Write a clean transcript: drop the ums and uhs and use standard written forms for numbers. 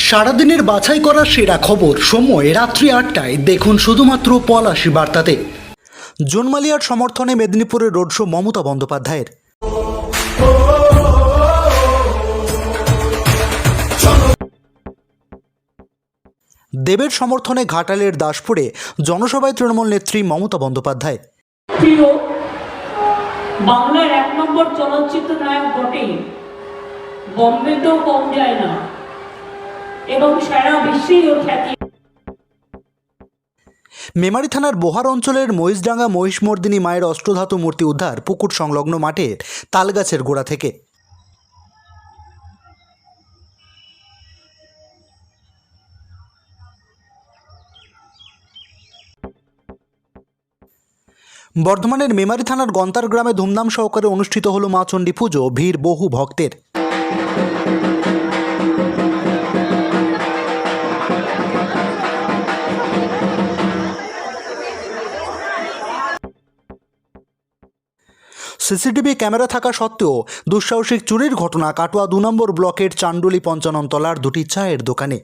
সারাদিনের বাছাই করা সেরা খবর সময় রাত্রি ৮টায় দেখুন শুধুমাত্র পলাশী বার্তাতে। জুন মালিয়ার সমর্থনে মেদিনীপুরে রোড শো মমতা বন্দ্যোপাধ্যায়ের। দেবের সমর্থনে ঘাটালের দাসপুরে জনসভায় তৃণমূল নেত্রী মমতা বন্দ্যোপাধ্যায়। প্রিয় বাংলার ১ নম্বর চলচ্চিত্র নায়ক বটেই, বম্বেতেও কম যায় না এবং সারা বিশ্বেই ওর খ্যাতি। মেমারি থানার বোহার অঞ্চলের মহিষডাঙ্গা মহিষমর্দিনী মায়ের অষ্টধাতু মূর্তি উদ্ধার পুকুর সংলগ্ন মাঠের তালগাছের গোড়া থেকে। বর্ধমানের মেমারি থানার গন্তার গ্রামে ধুমধাম সহকারে অনুষ্ঠিত হল মা চণ্ডী পুজো, ভিড় বহু ভক্তের। সিসিটিভি ক্যামেরা থাকা সত্ত্বেও দুঃসাহসিক চুরির ঘটনা কাটোয়া ২ নম্বর ব্লকের চান্ডুলি পঞ্চাননতলার দুটি চায়ের দোকানে।